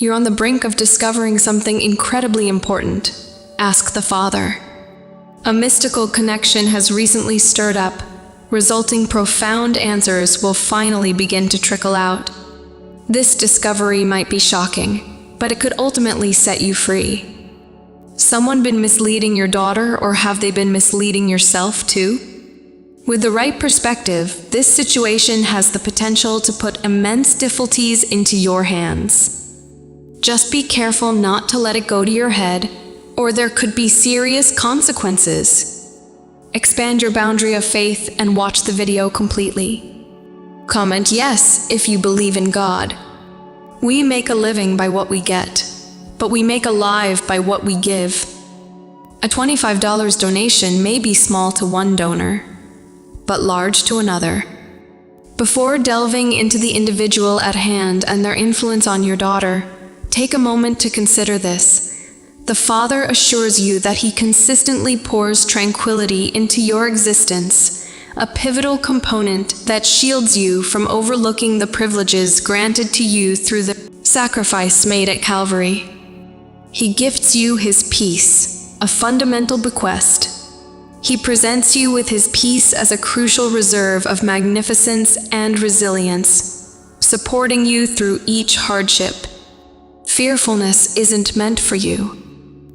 You're on the brink of discovering something incredibly important. Ask the Father. A mystical connection has recently stirred up, resulting profound answers will finally begin to trickle out. This discovery might be shocking, but it could ultimately set you free. Someone been misleading your daughter, or have they been misleading yourself too? With the right perspective, this situation has the potential to put immense difficulties into your hands. Just be careful not to let it go to your head, or there could be serious consequences. Expand your boundary of faith and watch the video completely. Comment yes if you believe in God. We make a living by what we get, but we make a life by what we give. A $25 donation may be small to one donor, but large to another. Before delving into the individual at hand and their influence on your daughter, take a moment to consider this. The Father assures you that He consistently pours tranquility into your existence, a pivotal component that shields you from overlooking the privileges granted to you through the sacrifice made at Calvary. He gifts you His peace, a fundamental bequest. He presents you with His peace as a crucial reserve of magnificence and resilience, supporting you through each hardship. Fearfulness isn't meant for you.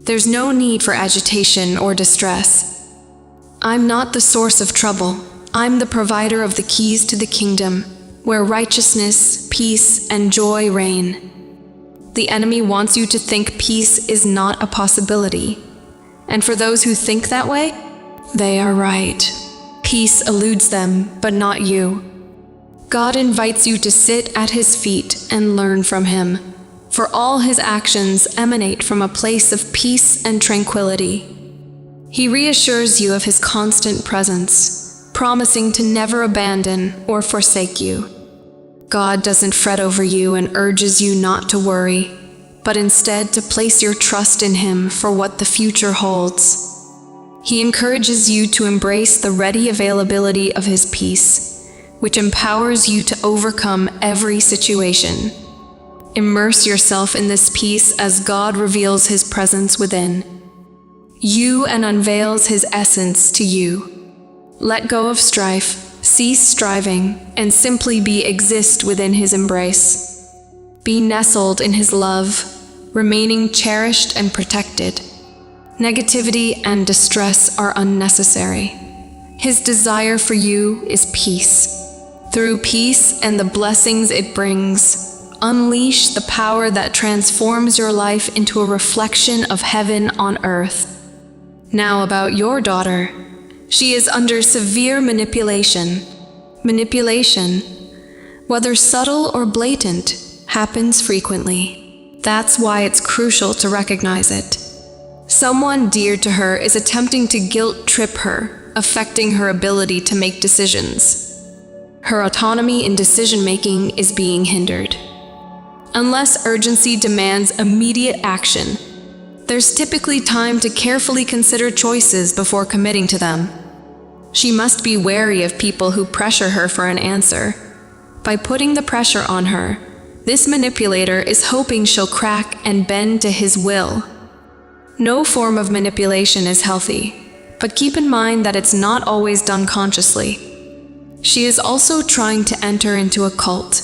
There's no need for agitation or distress. I'm not the source of trouble. I'm the provider of the keys to the kingdom, where righteousness, peace, and joy reign. The enemy wants you to think peace is not a possibility. And for those who think that way, they are right. Peace eludes them, but not you. God invites you to sit at His feet and learn from Him, for all His actions emanate from a place of peace and tranquility. He reassures you of His constant presence, promising to never abandon or forsake you. God doesn't fret over you and urges you not to worry, but instead to place your trust in Him for what the future holds. He encourages you to embrace the ready availability of His peace, which empowers you to overcome every situation. Immerse yourself in this peace as God reveals His presence within you and unveils His essence to you. Let go of strife, cease striving, and simply exist within His embrace. Be nestled in His love, remaining cherished and protected. Negativity and distress are unnecessary. His desire for you is peace. Through peace and the blessings it brings, unleash the power that transforms your life into a reflection of heaven on earth. Now about your daughter. She is under severe manipulation. Manipulation, whether subtle or blatant, happens frequently. That's why it's crucial to recognize it. Someone dear to her is attempting to guilt-trip her, affecting her ability to make decisions. Her autonomy in decision-making is being hindered. Unless urgency demands immediate action, there's typically time to carefully consider choices before committing to them. She must be wary of people who pressure her for an answer. By putting the pressure on her, this manipulator is hoping she'll crack and bend to his will. No form of manipulation is healthy, but keep in mind that it's not always done consciously. She is also trying to enter into a cult.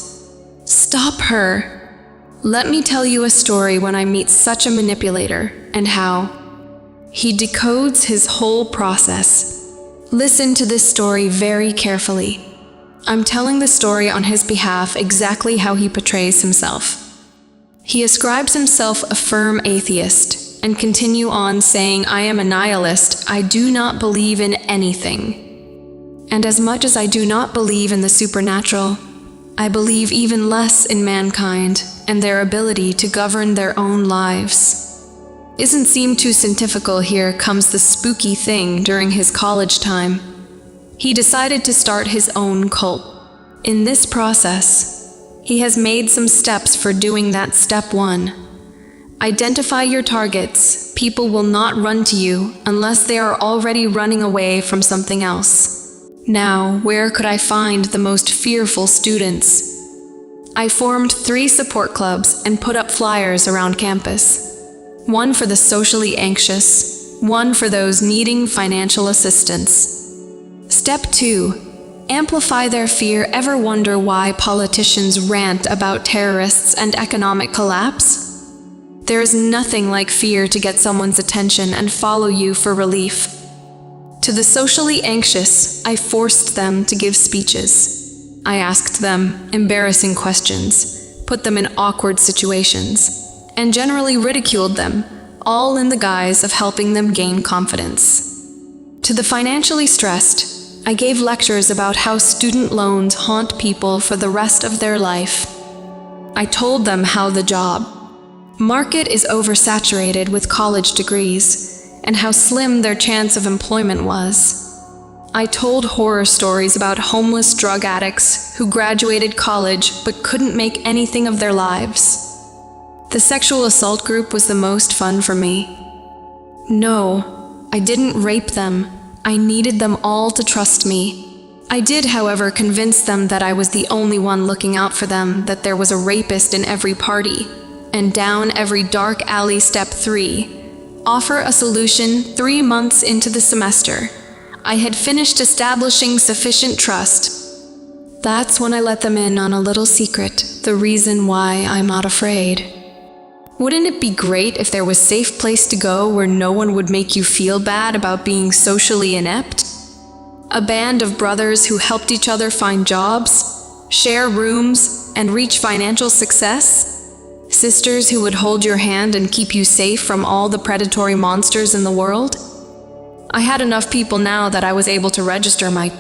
Stop her. Let me tell you a story when I meet such a manipulator and how he decodes his whole process. Listen to this story very carefully. I'm telling the story on his behalf exactly how he portrays himself. He ascribes himself a firm atheist and continue on saying, I am a nihilist, I do not believe in anything. And as much as I do not believe in the supernatural, I believe even less in mankind and their ability to govern their own lives. Isn't seem too scientifical. Here comes the spooky thing during his college time. He decided to start his own cult. In this process, he has made some steps for doing that. Step 1. Identify your targets. People will not run to you unless they are already running away from something else. Now, where could I find the most fearful students? I formed 3 support clubs and put up flyers around campus. One for the socially anxious, one for those needing financial assistance. Step 2. Amplify their fear. Ever wonder why politicians rant about terrorists and economic collapse? There is nothing like fear to get someone's attention and follow you for relief. To the socially anxious, I forced them to give speeches. I asked them embarrassing questions, put them in awkward situations, and generally ridiculed them, all in the guise of helping them gain confidence. To the financially stressed, I gave lectures about how student loans haunt people for the rest of their life. I told them how the job market is oversaturated with college degrees and how slim their chance of employment was. I told horror stories about homeless drug addicts who graduated college but couldn't make anything of their lives. The sexual assault group was the most fun for me. No, I didn't rape them. I needed them all to trust me. I did, however, convince them that I was the only one looking out for them, that there was a rapist in every party, and down every dark alley. Step 3. Offer a solution 3 months into the semester. I had finished establishing sufficient trust. That's when I let them in on a little secret, the reason why I'm not afraid. Wouldn't it be great if there was a safe place to go where no one would make you feel bad about being socially inept? A band of brothers who helped each other find jobs, share rooms, and reach financial success? Sisters who would hold your hand and keep you safe from all the predatory monsters in the world? I had enough people now that I was able to register my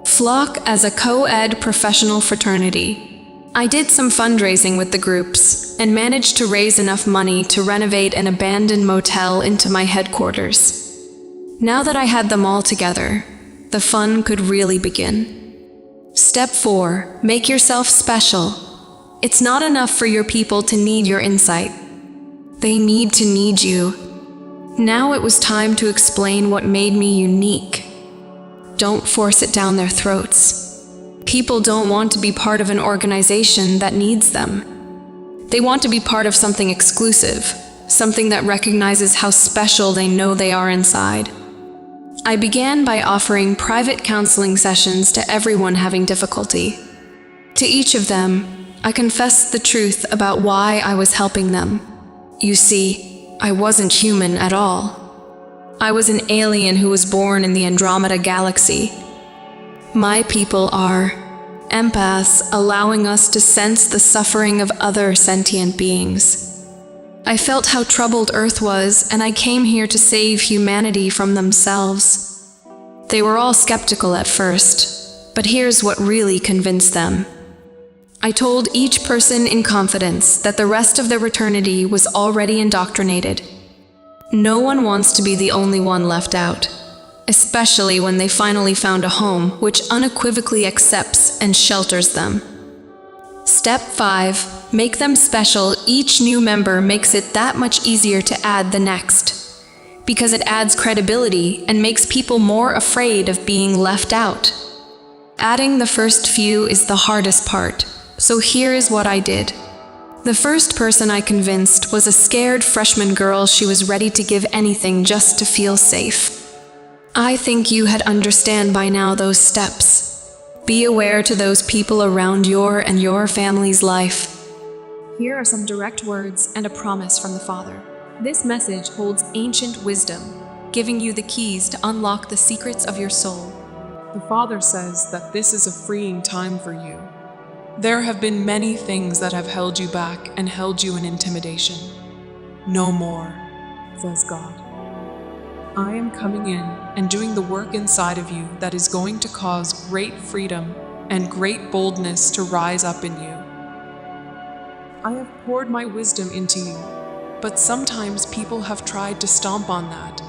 flock as a co-ed professional fraternity. I did some fundraising with the groups and managed to raise enough money to renovate an abandoned motel into my headquarters. Now that I had them all together, the fun could really begin. Step 4. Make yourself special. It's not enough for your people to need your insight. They need to need you. Now it was time to explain what made me unique. Don't force it down their throats. People don't want to be part of an organization that needs them. They want to be part of something exclusive, something that recognizes how special they know they are inside. I began by offering private counseling sessions to everyone having difficulty. To each of them, I confessed the truth about why I was helping them. You see, I wasn't human at all. I was an alien who was born in the Andromeda Galaxy. My people are empaths, allowing us to sense the suffering of other sentient beings. I felt how troubled Earth was, and I came here to save humanity from themselves. They were all skeptical at first, but here's what really convinced them. I told each person in confidence that the rest of their fraternity was already indoctrinated. No one wants to be the only one left out, especially when they finally found a home which unequivocally accepts and shelters them. Step 5. Make them special. Each new member makes it that much easier to add the next, because it adds credibility and makes people more afraid of being left out. Adding the first few is the hardest part, so here is what I did. The first person I convinced was a scared freshman girl. She was ready to give anything just to feel safe. I think you had understand by now those steps. Be aware to those people around your and your family's life. Here are some direct words and a promise from the Father. This message holds ancient wisdom, giving you the keys to unlock the secrets of your soul. The Father says that this is a freeing time for you. There have been many things that have held you back and held you in intimidation. No more, says God. I am coming in and doing the work inside of you that is going to cause great freedom and great boldness to rise up in you. I have poured my wisdom into you, but sometimes people have tried to stomp on that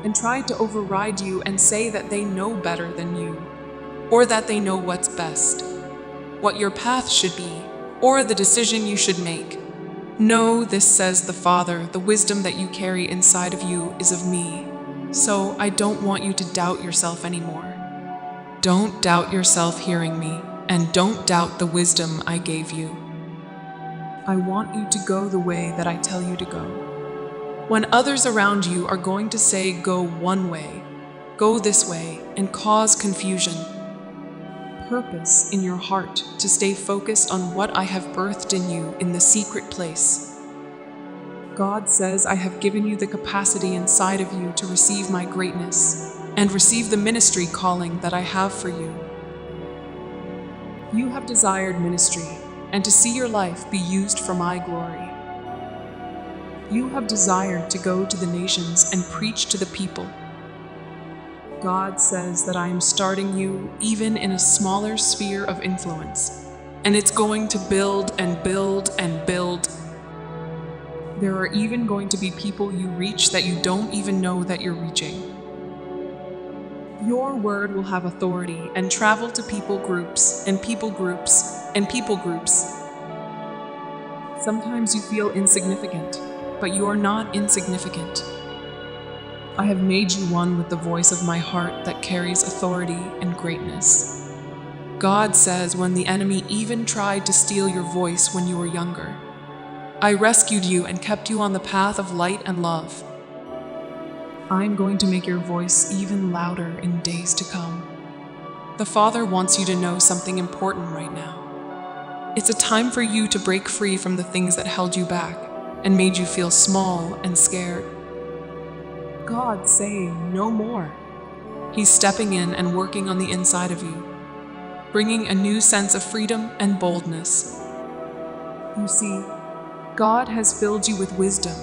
and tried to override you and say that they know better than you, or that they know what's best, what your path should be, or the decision you should make. No, this says the Father, the wisdom that you carry inside of you is of me. So I don't want you to doubt yourself anymore. Don't doubt yourself hearing me. and don't doubt the wisdom I gave you. I want you to go the way that I tell you to go. When others around you are going to say go one way, go this way, and cause confusion, purpose in your heart to stay focused on what I have birthed in you in the secret place. God says I have given you the capacity inside of you to receive my greatness and receive the ministry calling that I have for you. You have desired ministry and to see your life be used for my glory. You have desired to go to the nations and preach to the people. God says that I am starting you even in a smaller sphere of influence, and it's going to build and build and build. There are even going to be people you reach that you don't even know that you're reaching. Your word will have authority and travel to people groups and people groups and people groups. Sometimes you feel insignificant, but you are not insignificant. I have made you one with the voice of my heart that carries authority and greatness. God says when the enemy even tried to steal your voice when you were younger, I rescued you and kept you on the path of light and love. I'm going to make your voice even louder in days to come. The Father wants you to know something important right now. It's a time for you to break free from the things that held you back and made you feel small and scared. God's saying no more. He's stepping in and working on the inside of you, bringing a new sense of freedom and boldness. You see, God has filled you with wisdom,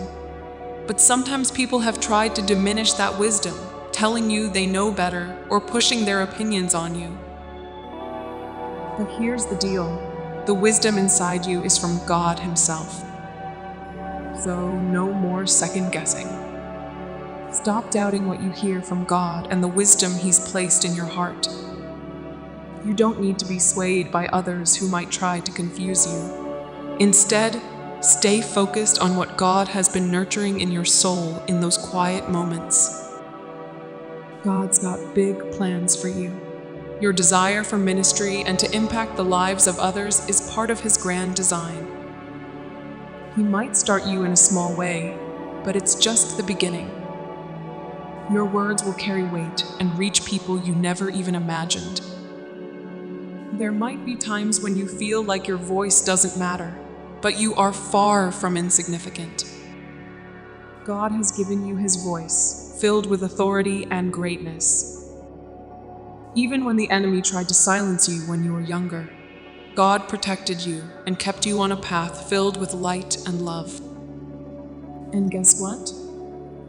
but sometimes people have tried to diminish that wisdom, telling you they know better or pushing their opinions on you. But here's the deal. The wisdom inside you is from God Himself. So no more second guessing. Stop doubting what you hear from God and the wisdom He's placed in your heart. You don't need to be swayed by others who might try to confuse you. Instead, stay focused on what God has been nurturing in your soul in those quiet moments. God's got big plans for you. Your desire for ministry and to impact the lives of others is part of His grand design. He might start you in a small way, but it's just the beginning. Your words will carry weight and reach people you never even imagined. There might be times when you feel like your voice doesn't matter, but you are far from insignificant. God has given you His voice, filled with authority and greatness. Even when the enemy tried to silence you when you were younger, God protected you and kept you on a path filled with light and love. And guess what?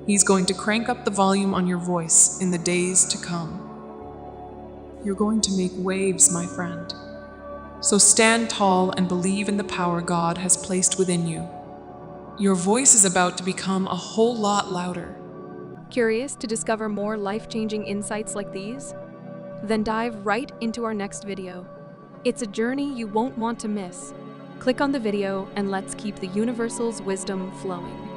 He's going to crank up the volume on your voice in the days to come. You're going to make waves, my friend. So stand tall and believe in the power God has placed within you. Your voice is about to become a whole lot louder. Curious to discover more life-changing insights like these? Then dive right into our next video. It's a journey you won't want to miss. Click on the video and let's keep the universal's wisdom flowing.